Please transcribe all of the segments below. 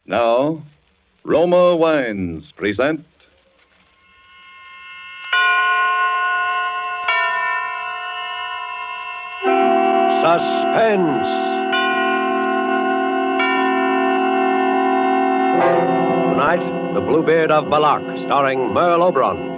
Now, Roma Wines present Suspense. Tonight, The Bluebeard of Bellac, starring Merle Oberon.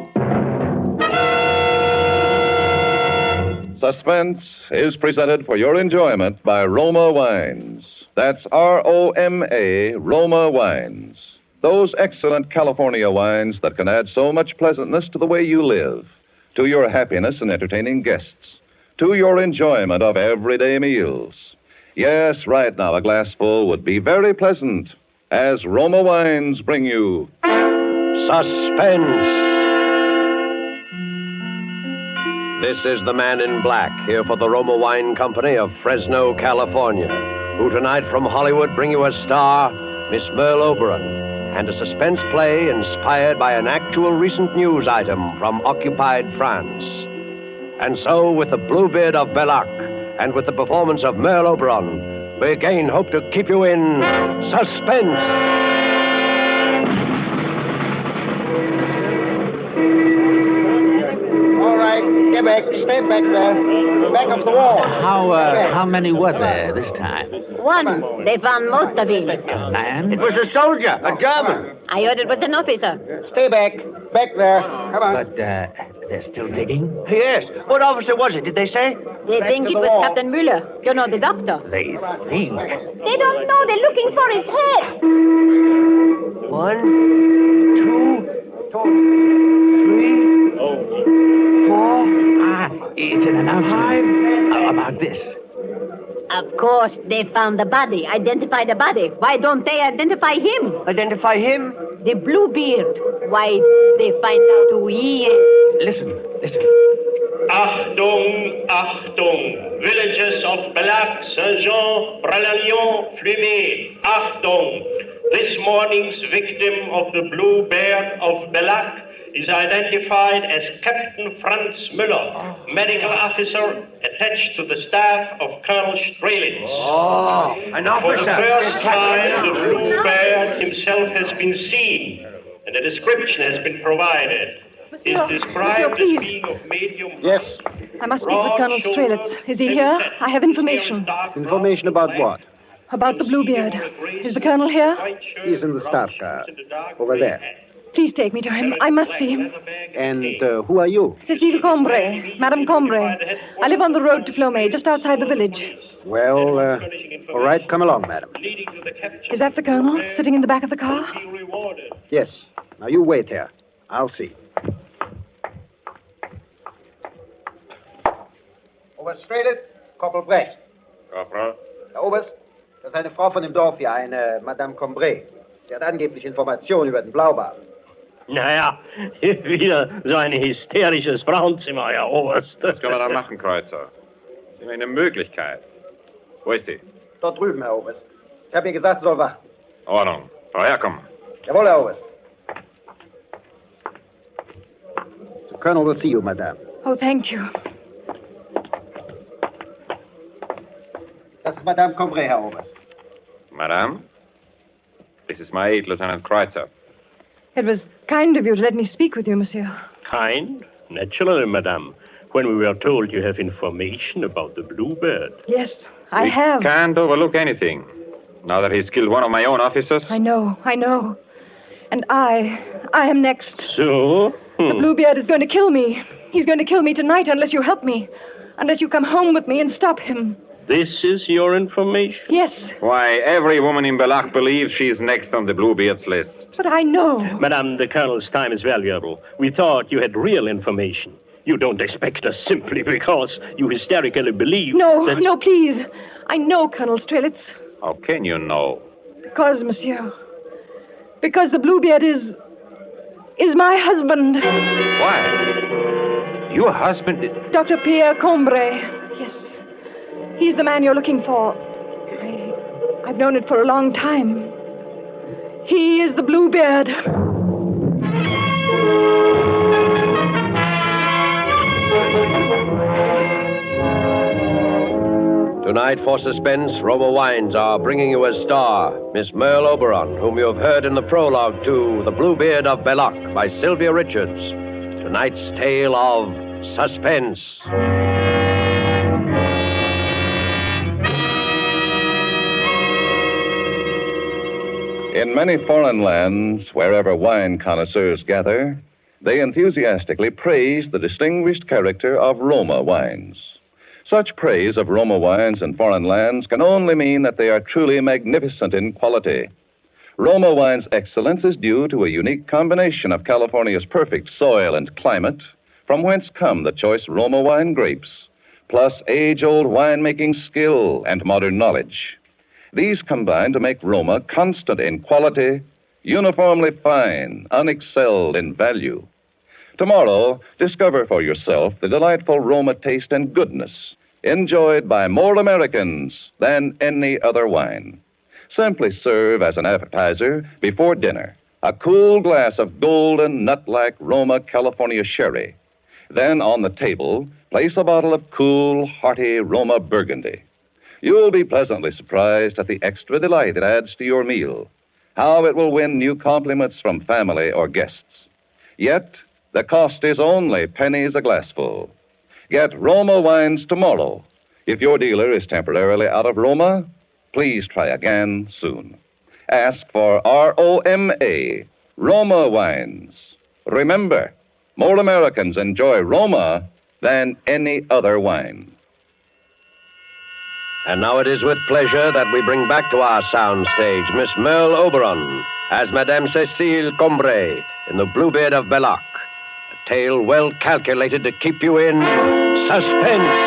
Suspense is presented for your enjoyment by Roma Wines. That's R-O-M-A, Roma Wines. Those excellent California wines that can add so much pleasantness to the way you live, to your happiness in entertaining guests, to your enjoyment of everyday meals. Yes, right now, a glassful would be very pleasant, as Roma Wines bring you Suspense. This is the man in black, here for the Roma Wine Company of Fresno, California, who tonight from Hollywood bring you a star, Miss Merle Oberon, and a suspense play inspired by an actual recent news item from occupied France. And so, with the Bluebeard of Bellac, and with the performance of Merle Oberon, we again hope to keep you in suspense. Get back. Stay back there. Back of the wall. How many were there this time? One. They found most of him. A man? It was a soldier, a German. I heard it was an officer. Stay back. Back there. Come on. But they're still digging? Yes. What officer was it, did they say? They think it was Captain Müller. You know, the doctor. They think. They don't know. They're looking for his head. 1, 2, 3, 4. It's an announcement. About this. Of course, they found the body, identified the body. Why don't they identify him? Identify him? The Bluebeard. Why they find out who he is? Listen. Achtung, Achtung! Villages of Bellac, Saint-Jean, Bralagnon, Flumet. Achtung! This morning's victim of the Bluebeard of Bellac is identified as Captain Franz Müller, medical officer attached to the staff of Colonel Strelitz. Oh, an officer. For the first time, the Bluebeard himself has been seen, and a description has been provided. He is described as being of medium... Yes. I must speak with Colonel Strelitz. Is he here? I have information. Information about what? About the Bluebeard. Is the Colonel here? He's in the staff car. Over there. Please take me to him. I must see him. And who are you? Cécile Combray, Madame Combray. I live on the road to Flomet, just outside the village. Well, all right, come along, madam. Is that the Colonel, sitting in the back of the car? Yes. Now, you wait here. I'll see. Oberst Strelitz, Corporal Brecht. Corporal? Herr Oberst, das ist eine Frau von dem Dorf hier, eine Madame Combray. Sie hat angeblich Informationen über den Blaubart. Naja, wieder so ein hysterisches Frauenzimmer, Herr Oberst. Was können wir da machen, Kreuzer? Das ist immer eine Möglichkeit. Wo ist sie? Dort drüben, Herr Oberst. Ich habe ihr gesagt, sie soll warten. Ordnung. Frau herkommen. Jawohl, Herr Oberst. The Colonel will see you, Madame. Oh, thank you. Das ist Madame Combray, Herr Oberst. Madame? This is my aide, Lieutenant Kreuzer. It was kind of you to let me speak with you, monsieur. Kind? Naturally, madame. When we were told you have information about the Bluebeard. Yes, I We have. can't overlook anything. Now that he's killed one of my own officers. I know. And I am next. So? The Bluebeard is going to kill me. He's going to kill me tonight unless you help me. Unless you come home with me and stop him. This is your information? Yes, Why, every woman in Bellac believes she's next on the Bluebeard's list. but I know. Madame, the Colonel's time is valuable. We thought you had real information. You don't expect us simply because you hysterically believe that... No, please. I know Colonel Strelitz. How can you know? Because, monsieur. Because the Bluebeard is my husband. Why? Your husband... Dr. Pierre Combray. Yes. He's the man you're looking for. I've known it for a long time. He is the Bluebeard. Tonight, for suspense, Roma Wines are bringing you as star Miss Merle Oberon, whom you have heard in the prologue to The Bluebeard of Bellac by Sylvia Richards. Tonight's tale of suspense. In many foreign lands, wherever wine connoisseurs gather, they enthusiastically praise the distinguished character of Roma wines. Such praise of Roma wines in foreign lands can only mean that they are truly magnificent in quality. Roma wine's excellence is due to a unique combination of California's perfect soil and climate, from whence come the choice Roma wine grapes, plus age-old winemaking skill and modern knowledge. These combine to make Roma constant in quality, uniformly fine, unexcelled in value. Tomorrow, discover for yourself the delightful Roma taste and goodness enjoyed by more Americans than any other wine. Simply serve as an appetizer before dinner a cool glass of golden, nut-like Roma California sherry. Then on the table, place a bottle of cool, hearty Roma Burgundy. You'll be pleasantly surprised at the extra delight it adds to your meal, how it will win new compliments from family or guests. Yet, the cost is only pennies a glassful. Get Roma wines tomorrow. If your dealer is temporarily out of Roma, please try again soon. Ask for ROMA, Roma wines. Remember, more Americans enjoy Roma than any other wine. And now it is with pleasure that we bring back to our soundstage Miss Merle Oberon as Madame Cécile Combray in The Bluebeard of Bellac, a tale well calculated to keep you in suspense.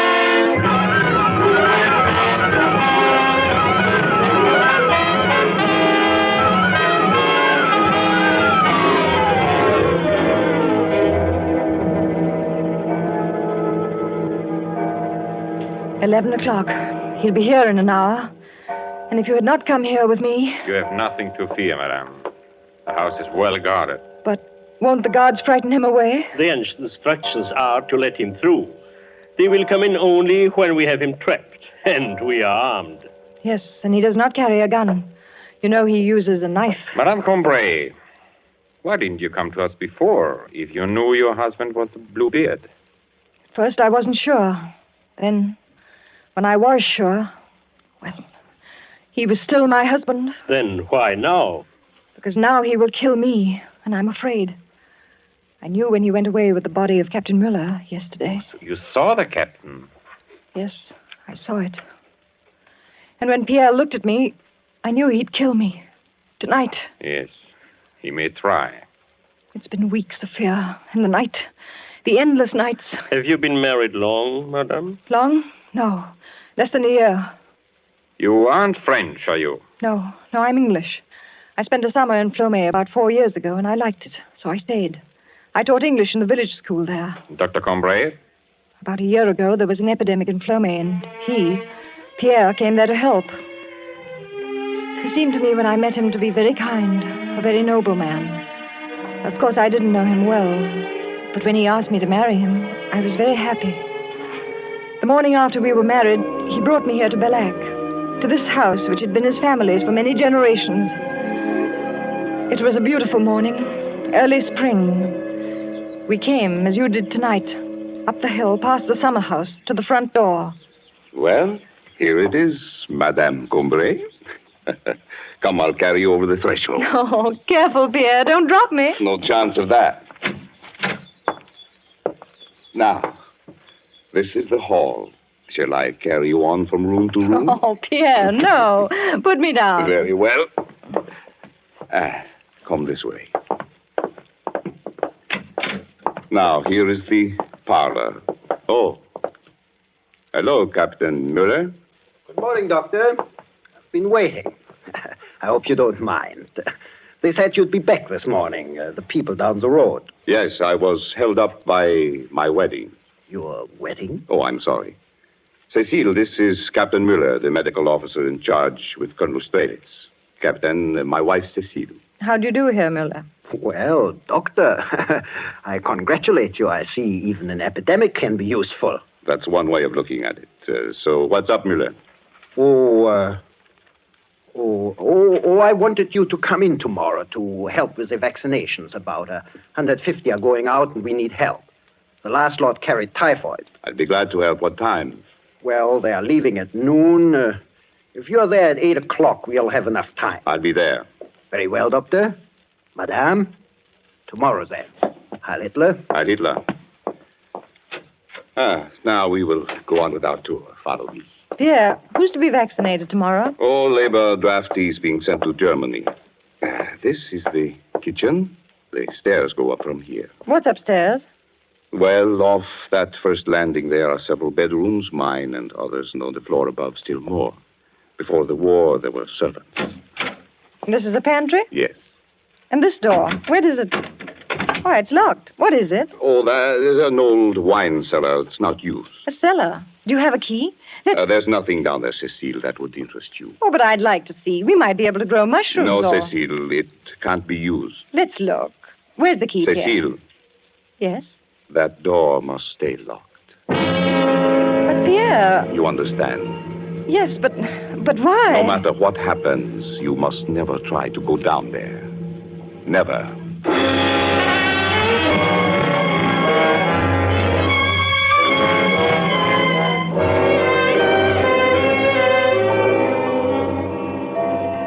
$11. He'll be here in an hour. And if you had not come here with me... You have nothing to fear, madame. The house is well guarded. But won't the guards frighten him away? The instructions are to let him through. They will come in only when we have him trapped, and we are armed. Yes, and he does not carry a gun. You know he uses a knife. Madame Combray, why didn't you come to us before if you knew your husband was the Bluebeard? First, I wasn't sure. Then, when I was sure, well, he was still my husband. Then why now? Because now he will kill me, and I'm afraid. I knew when he went away with the body of Captain Muller yesterday. So you saw the captain? Yes, I saw it. And when Pierre looked at me, I knew he'd kill me. Tonight. Yes, he may try. It's been weeks of fear. And the night, the endless nights. Have you been married long, madame? Long? No, less than a year. You aren't French, are you? No, I'm English. I spent a summer in Flomé about 4 years ago, and I liked it, so I stayed. I taught English in the village school there. Dr. Combray? About a year ago, there was an epidemic in Flomé, and Pierre, came there to help. He seemed to me when I met him to be very kind, a very noble man. Of course, I didn't know him well, but when he asked me to marry him, I was very happy. The morning after we were married, he brought me here to Bellac, to this house which had been his family's for many generations. It was a beautiful morning, early spring. We came, as you did tonight, up the hill, past the summer house, to the front door. Well, here it is, Madame Combray. Come, I'll carry you over the threshold. Oh, careful, Pierre. Don't drop me. No chance of that. Now, this is the hall. Shall I carry you on from room to room? Oh, Pierre, no. Put me down. Very well. Come this way. Now, here is the parlor. Oh. Hello, Captain Muller. Good morning, Doctor. I've been waiting. I hope you don't mind. They said you'd be back this morning, the people down the road. Yes, I was held up by my wedding. Your wedding? Oh, I'm sorry. Cecile, this is Captain Muller, the medical officer in charge with Colonel Strelitz. Captain, my wife, Cecile. How do you do, Herr Muller? Well, Doctor, I congratulate you. I see even an epidemic can be useful. That's one way of looking at it. So what's up, Muller? I wanted you to come in tomorrow to help with the vaccinations. About 150 are going out, and we need help. The last lot carried typhoid. I'd be glad to help. What time? Well, they are leaving at noon. If you're there at 8 o'clock, we'll have enough time. I'll be there. Very well, Doctor. Madame, tomorrow then. Heil Hitler. Heil Hitler. Now we will go on with our tour. Follow me. Pierre, who's to be vaccinated tomorrow? All labor draftees being sent to Germany. This is the kitchen. The stairs go up from here. What's upstairs? Well, off that first landing there are several bedrooms, mine and others, and on the floor above still more. Before the war, there were servants. This is a pantry? Yes. And this door, where does it... Why, it's locked. What is it? Oh, there's an old wine cellar. It's not used. A cellar. Do you have a key? There's nothing down there, Cecile, that would interest you. Oh, but I'd like to see. We might be able to grow mushrooms. No, or... Cecile, it can't be used. Let's look. Where's the key, Pierre? Cecile. Yes? That door must stay locked. But, Pierre... You understand? Yes, but why? No matter what happens, you must never try to go down there. Never.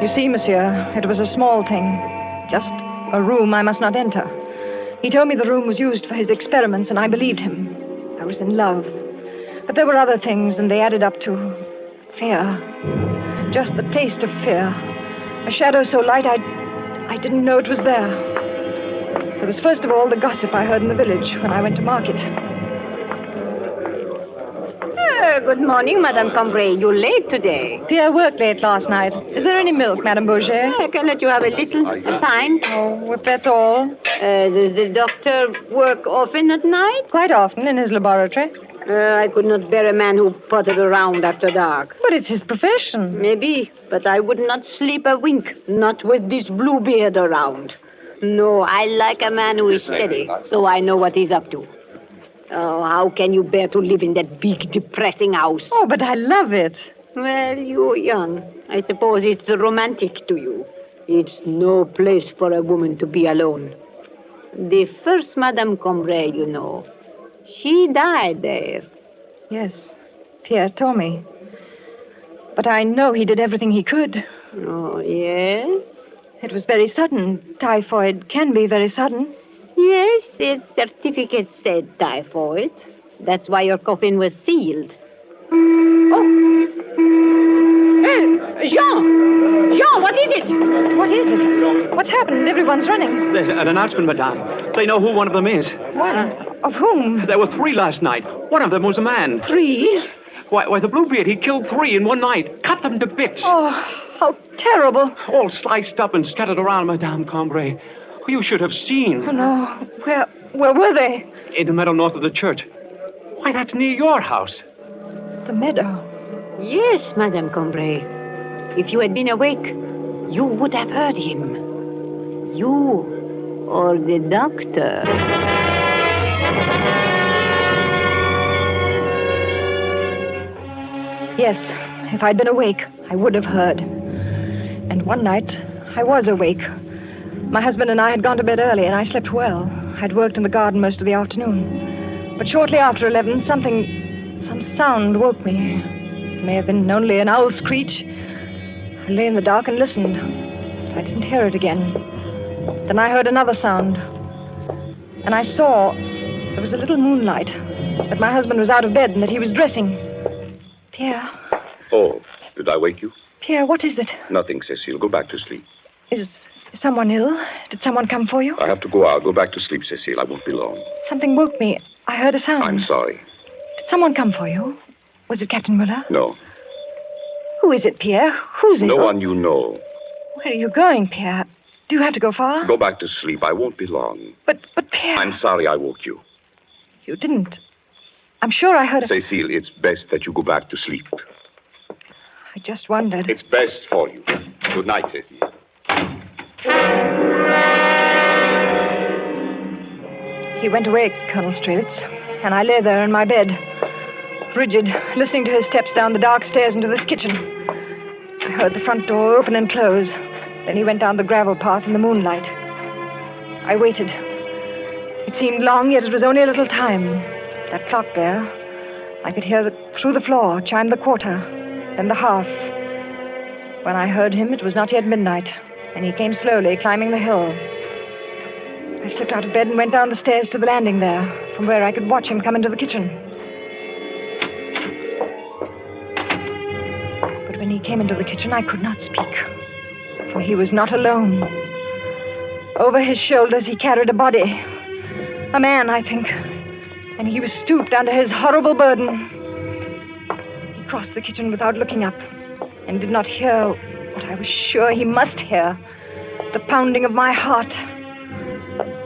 You see, monsieur, it was a small thing. Just a room I must not enter. He told me the room was used for his experiments, and I believed him. I was in love. But there were other things, and they added up to fear. Just the taste of fear. A shadow so light I didn't know it was there. There was first of all the gossip I heard in the village when I went to market. Good morning, Madame Cambrai. You're late today. Pierre worked late last night. Is there any milk, Madame Bourget? I can let you have a little. A pint. Oh, if that's all. Does the doctor work often at night? Quite often in his laboratory. I could not bear a man who pottered around after dark. But it's his profession. Maybe, but I would not sleep a wink, not with this Bluebeard around. No, I like a man who is steady, so I know what he's up to. Oh, how can you bear to live in that big, depressing house? Oh, but I love it. Well, you're young. I suppose it's romantic to you. It's no place for a woman to be alone. The first Madame Cambrai, you know, she died there. Yes, Pierre told me. But I know he did everything he could. Oh, yes? It was very sudden. Typhoid can be very sudden. Yes, its certificate said typhoid. That's why your coffin was sealed. Oh! Hey, Jean, what is it? What is it? What's happened? Everyone's running. There's an announcement, madame. They know who one of them is. What? Of whom? There were 3 last night. One of them was a man. 3? Why, the Bluebeard, he killed 3 in one night. Cut them to bits. Oh, how terrible. All sliced up and scattered around, Madame Cambrai. You should have seen. Oh, no. Where were they? In the meadow north of the church. Why, that's near your house. The meadow. Yes, Madame Cambrai. If you had been awake, you would have heard him. You or the doctor. Yes, if I'd been awake, I would have heard. And one night, I was awake. My husband and I had gone to bed early, and I slept well. I'd worked in the garden most of the afternoon. But shortly after 11, some sound woke me. It may have been only an owl's screech. I lay in the dark and listened. I didn't hear it again. Then I heard another sound. And I saw there was a little moonlight, that my husband was out of bed and that he was dressing. Pierre. Oh, did I wake you? Pierre, what is it? Nothing, Cecile. Go back to sleep. Is someone ill? Did someone come for you? I have to go out. Go back to sleep, Cecile. I won't be long. Something woke me. I heard a sound. I'm sorry. Did someone come for you? Was it Captain Muller? No. Who is it, Pierre? Who's ill? No one you know. Where are you going, Pierre? Do you have to go far? Go back to sleep. I won't be long. But Pierre... I'm sorry I woke you. You didn't. I'm sure I heard a... Cecile, it's best that you go back to sleep. I just wondered. It's best for you. Good night, Cecile. He went away, Colonel Strelitz, and I lay there in my bed, rigid, listening to his steps down the dark stairs into this kitchen. I heard the front door open and close. Then he went down the gravel path in the moonlight. I waited. It seemed long, yet it was only a little time. That clock there, I could hear through the floor chime the quarter, then the half. When I heard him, it was not yet midnight, and he came slowly, climbing the hill. I slipped out of bed and went down the stairs to the landing there, from where I could watch him come into the kitchen. But when he came into the kitchen, I could not speak, for he was not alone. Over his shoulders, he carried a body. A man, I think. And he was stooped under his horrible burden. He crossed the kitchen without looking up and did not hear what I was sure he must hear, the pounding of my heart.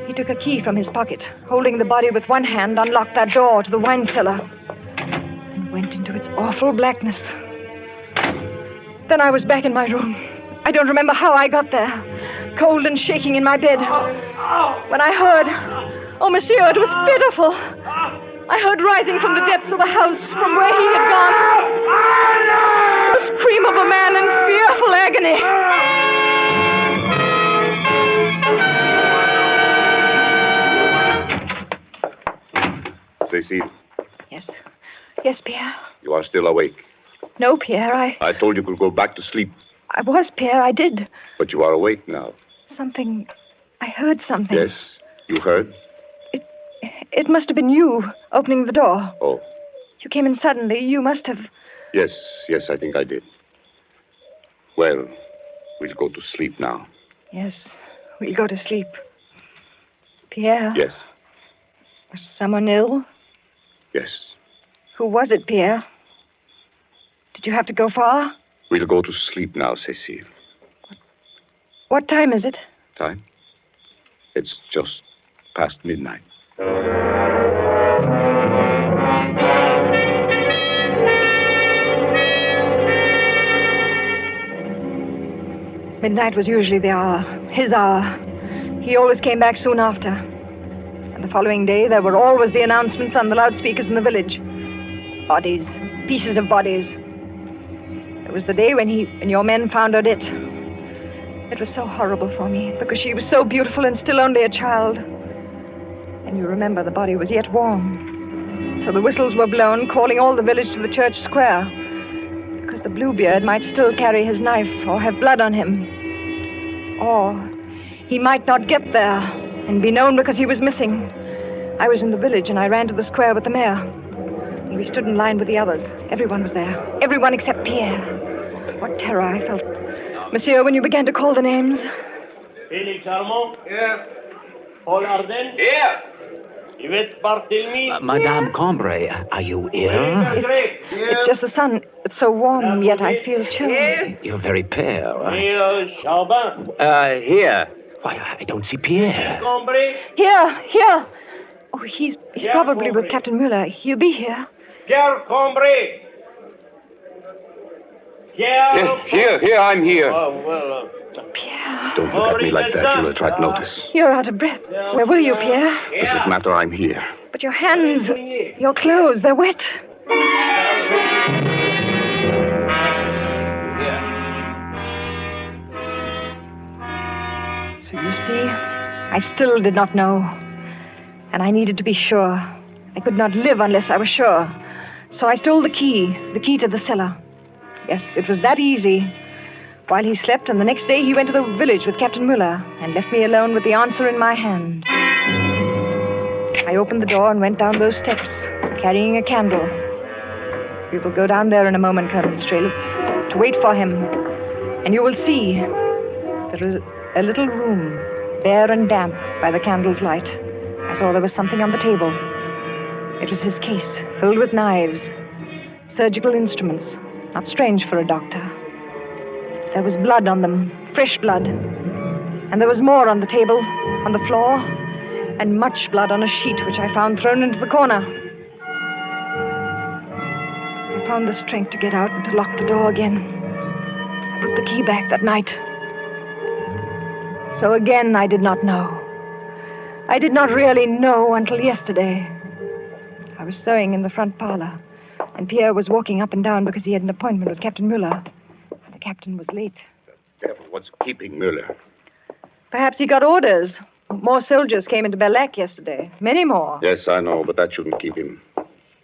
He took a key from his pocket, holding the body with one hand, unlocked that door to the wine cellar and went into its awful blackness. Then I was back in my room. I don't remember how I got there, cold and shaking in my bed. When I heard... Oh, monsieur, it was pitiful. I heard rising from the depths of the house from where he had gone the scream of a man in fearful agony. Cecile. Yes. Yes, Pierre. You are still awake. No, Pierre, I told you to go back to sleep. I was, Pierre, I did. But you are awake now. Something... I heard something. Yes, you heard? It must have been you opening the door. Oh. You came in suddenly. You must have... Yes, I think I did. Well, we'll go to sleep now. Yes, we'll go to sleep. Pierre? Yes. Was someone ill? Yes. Who was it, Pierre? Did you have to go far? We'll go to sleep now, Cecile. What time is it? Time? It's just past midnight. Midnight was usually the hour, his hour. He always came back soon after. And the following day, there were always the announcements on the loudspeakers in the village. Bodies, pieces of bodies. It was the day when your men found Odette. It was so horrible for me, because she was so beautiful and still only a child. And you remember the body was yet warm. So the whistles were blown, calling all the village to the church square, because the Bluebeard might still carry his knife or have blood on him. Or he might not get there and be known because he was missing. I was in the village and I ran to the square with the mayor. And we stood in line with the others. Everyone was there. Everyone except Pierre. What terror I felt. Monsieur, when you began to call the names... Félix Armand? Here. Paul Arden? Here. Yvette Barthélemy? Madame Cambrai, are you ill? It's just the sun. It's so warm, yet I feel chill. You're very pale. Neil Charbin? Here. Why, I don't see Pierre. Cambrai? Here. Oh, he's probably with Captain Muller. He'll be here. Pierre Cambrai? Here, I'm here. Oh, well, Pierre. Don't look at me like that. You'll attract notice. You're out of breath. Where were you, Pierre? Doesn't matter, I'm here. But your hands, your clothes, they're wet. So you see, I still did not know. And I needed to be sure. I could not live unless I was sure. So I stole the key to the cellar. Yes, it was that easy. While he slept, and the next day he went to the village with Captain Muller and left me alone with the answer in my hand. I opened the door and went down those steps, carrying a candle. We will go down there in a moment, Colonel Strelitz, to wait for him. And you will see there is a little room, bare and damp by the candle's light. I saw there was something on the table. It was his case, filled with knives, surgical instruments. Not strange for a doctor. There was blood on them, fresh blood. And there was more on the table, on the floor, and much blood on a sheet which I found thrown into the corner. I found the strength to get out and to lock the door again. I put the key back that night. So again, I did not know. I did not really know until yesterday. I was sewing in the front parlor, and Pierre was walking up and down because he had an appointment with Captain Muller. The captain was late. Devil, what's keeping Mueller? Perhaps he got orders. More soldiers came into Bellac yesterday. Many more. Yes, I know, but that shouldn't keep him.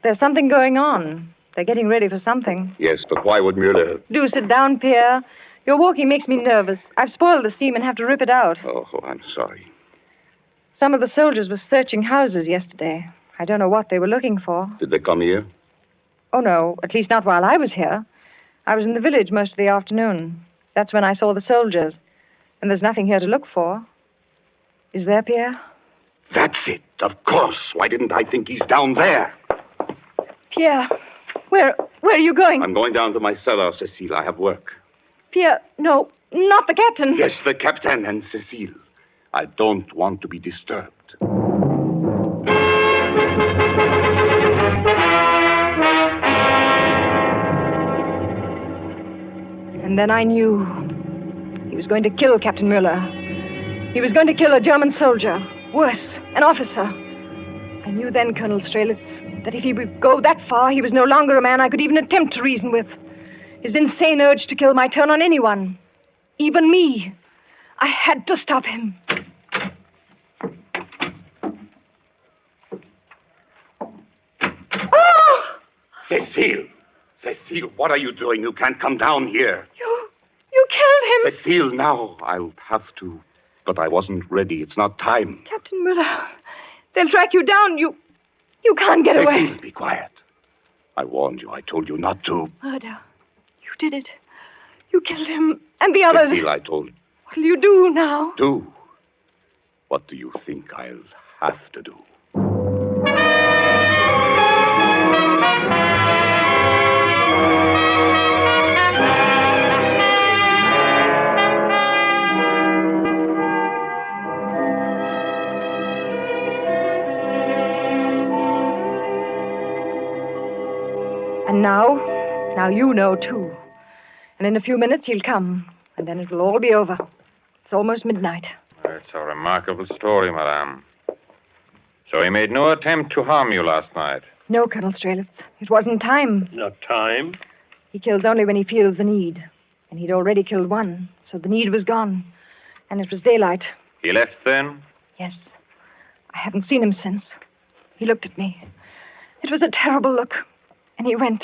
There's something going on. They're getting ready for something. Yes, but why would Mueller... Do sit down, Pierre. Your walking makes me nervous. I've spoiled the seam and have to rip it out. Oh, I'm sorry. Some of the soldiers were searching houses yesterday. I don't know what they were looking for. Did they come here? Oh, no. At least not while I was here. I was in the village most of the afternoon. That's when I saw the soldiers. And there's nothing here to look for. Is there, Pierre? That's it. Of course. Why didn't I think he's down there? Pierre, where are you going? I'm going down to my cellar, Cecile. I have work. Pierre, no, not the captain. Yes, the captain and Cecile. I don't want to be disturbed. And then I knew he was going to kill Captain Mueller. He was going to kill a German soldier. Worse, an officer. I knew then, Colonel Strelitz, that if he would go that far, he was no longer a man I could even attempt to reason with. His insane urge to kill might turn on anyone. Even me. I had to stop him. Oh! Cecile! Cecile, what are you doing? You can't come down here. You killed him. Cecile, now I'll have to. But I wasn't ready. It's not time. Captain Mueller, they'll track you down. You can't get away. Cecile, be quiet. I warned you. I told you not to. Murder. You did it. You killed him and the others. Cecile, I told you. What'll you do now? Do? What do you think I'll have to do? And now you know, too. And in a few minutes he'll come, and then it will all be over. It's almost midnight. It's a remarkable story, madame. So he made no attempt to harm you last night? No, Colonel Strelitz. It wasn't time. Not time? He kills only when he feels the need. And he'd already killed one, so the need was gone. And it was daylight. He left then? Yes. I haven't seen him since. He looked at me. It was a terrible look. And he went.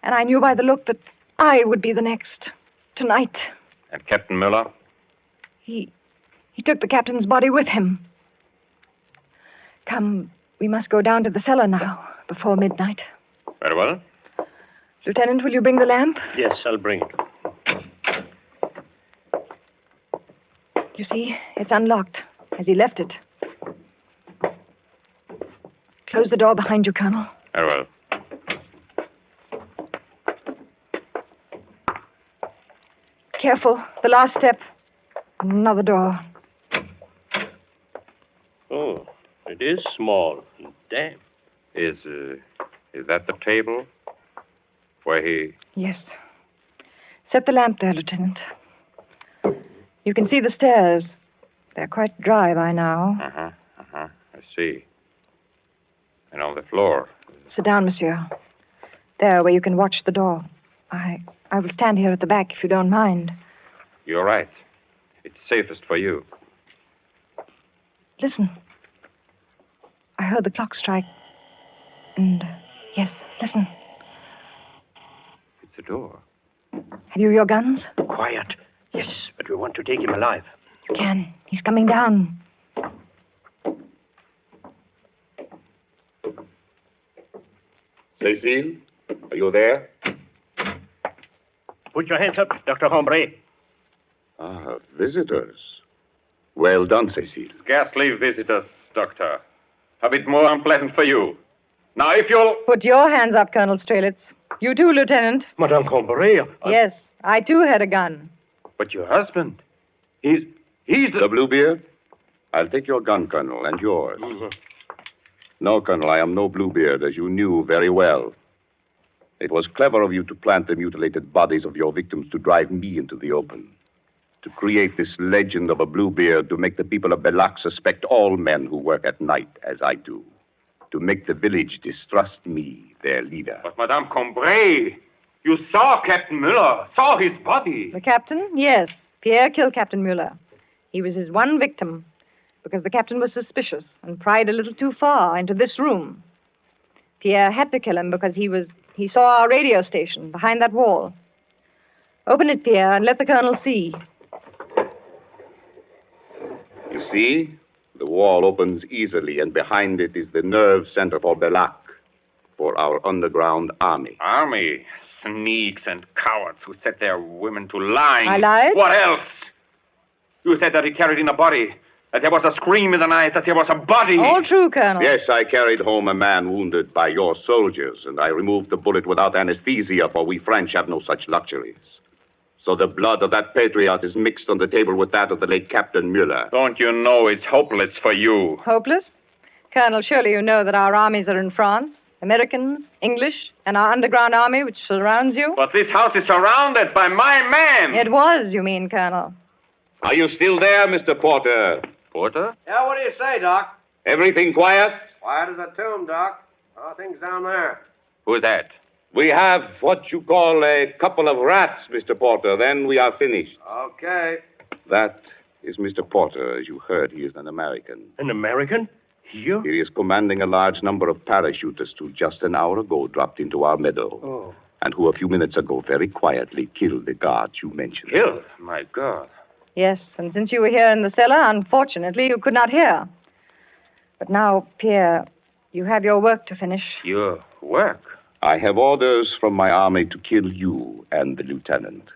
And I knew by the look that I would be the next. Tonight. And Captain Mueller? He took the captain's body with him. Come, we must go down to the cellar now, before midnight. Very well. Lieutenant, will you bring the lamp? Yes, I'll bring it. You see, it's unlocked, as he left it. Close the door behind you, Colonel. Very well. Careful, the last step. Another door. Oh, it is small and damp. Is that the table where he... Yes. Set the lamp there, Lieutenant. You can see the stairs. They're quite dry by now. I see. And on the floor. Sit down, monsieur. There, where you can watch the door. I will stand here at the back, if you don't mind. You're right. It's safest for you. Listen. I heard the clock strike. And, yes, listen. It's a door. Have you your guns? Quiet. Yes, but we want to take him alive. You can. He's coming down. Cecile, are you there? Put your hands up, Dr. Hombre. Ah, visitors. Well done, Cecile. Scarcely visitors, Doctor. A bit more unpleasant for you. Now, if you'll... Put your hands up, Colonel Strelitz. You too, Lieutenant. Madame Hombre. Yes, I too had a gun. But your husband, he's The Bluebeard? I'll take your gun, Colonel, and yours. Mm-hmm. No, Colonel, I am no Bluebeard, as you knew very well. It was clever of you to plant the mutilated bodies of your victims to drive me into the open. To create this legend of a Bluebeard to make the people of Bellac suspect all men who work at night, as I do. To make the village distrust me, their leader. But Madame Combray... You saw Captain Müller, saw his body. The captain? Yes. Pierre killed Captain Mueller. He was his one victim, because the captain was suspicious and pried a little too far into this room. Pierre had to kill him because he saw our radio station behind that wall. Open it, Pierre, and let the colonel see. You see? The wall opens easily, and behind it is the nerve center for Bellac, for our underground army. Army? Sneaks and cowards who set their women to lying. I lied? What else? You said that he carried in a body, that there was a scream in the night, that there was a body. All true, Colonel. Yes, I carried home a man wounded by your soldiers, and I removed the bullet without anesthesia, for we French have no such luxuries. So the blood of that patriot is mixed on the table with that of the late Captain Mueller. Don't you know it's hopeless for you? Hopeless? Colonel, surely you know that our armies are in France, Americans, English, and our underground army, which surrounds you. But this house is surrounded by my men. It was, you mean, Colonel. Are you still there, Mr. Porter? Porter? Yeah, what do you say, Doc? Everything quiet? Quiet as a tomb, Doc. How are things down there? Who's that? We have what you call a couple of rats, Mr. Porter. Then we are finished. Okay. That is Mr. Porter. As you heard, he is an American. An American? Here? He is commanding a large number of parachutists who just an hour ago dropped into our meadow. Oh. And who a few minutes ago very quietly killed the guards you mentioned. Killed? My God. Yes, and since you were here in the cellar, unfortunately, you could not hear. But now, Pierre, you have your work to finish. Your work? I have orders from my army to kill you and the lieutenant,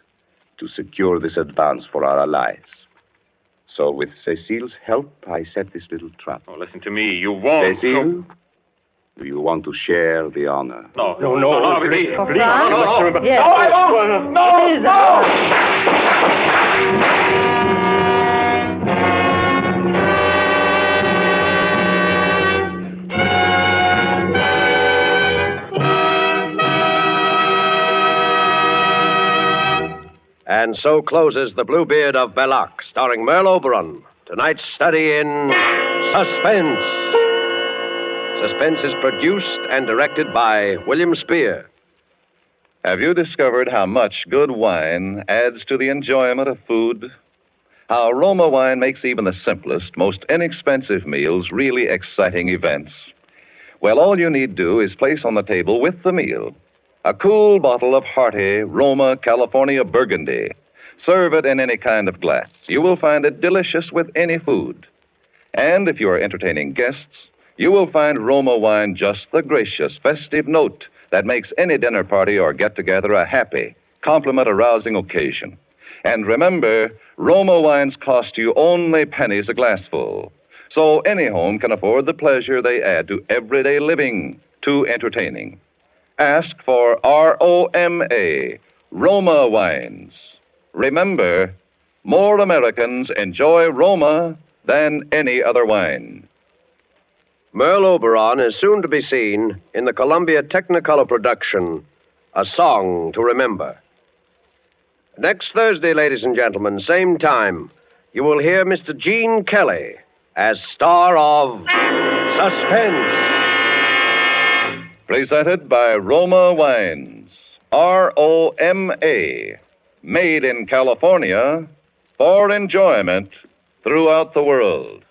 to secure this advance for our allies. So with Cecile's help, I set this little trap. Oh, listen to me. You won't. Cecile, do you want to share the honor? No, please. For Please. France? Yes. No, I won't. No, It is no. And so closes The Bluebeard of Bellac, starring Merle Oberon. Tonight's study in suspense. Suspense is produced and directed by William Spear. Have you discovered how much good wine adds to the enjoyment of food? How Roma wine makes even the simplest, most inexpensive meals really exciting events? Well, all you need do is place on the table with the meal a cool bottle of hearty Roma California Burgundy. Serve it in any kind of glass. You will find it delicious with any food. And if you are entertaining guests, you will find Roma wine just the gracious, festive note that makes any dinner party or get-together a happy, compliment-arousing occasion. And remember, Roma wines cost you only pennies a glassful. So any home can afford the pleasure they add to everyday living, to entertaining. Ask for ROMA, Roma wines. Remember, more Americans enjoy Roma than any other wine. Merle Oberon is soon to be seen in the Columbia Technicolor production, A Song to Remember. Next Thursday, ladies and gentlemen, same time, you will hear Mr. Gene Kelly as star of Suspense. Presented by Roma Wines, ROMA, made in California for enjoyment throughout the world.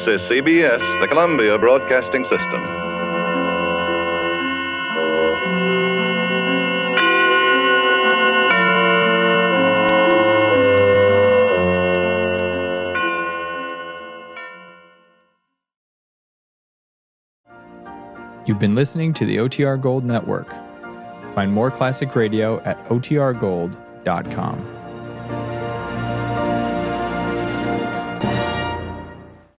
This is CBS, the Columbia Broadcasting System. You've been listening to the OTR Gold Network. Find more classic radio at otrgold.com. Bluebeard.com.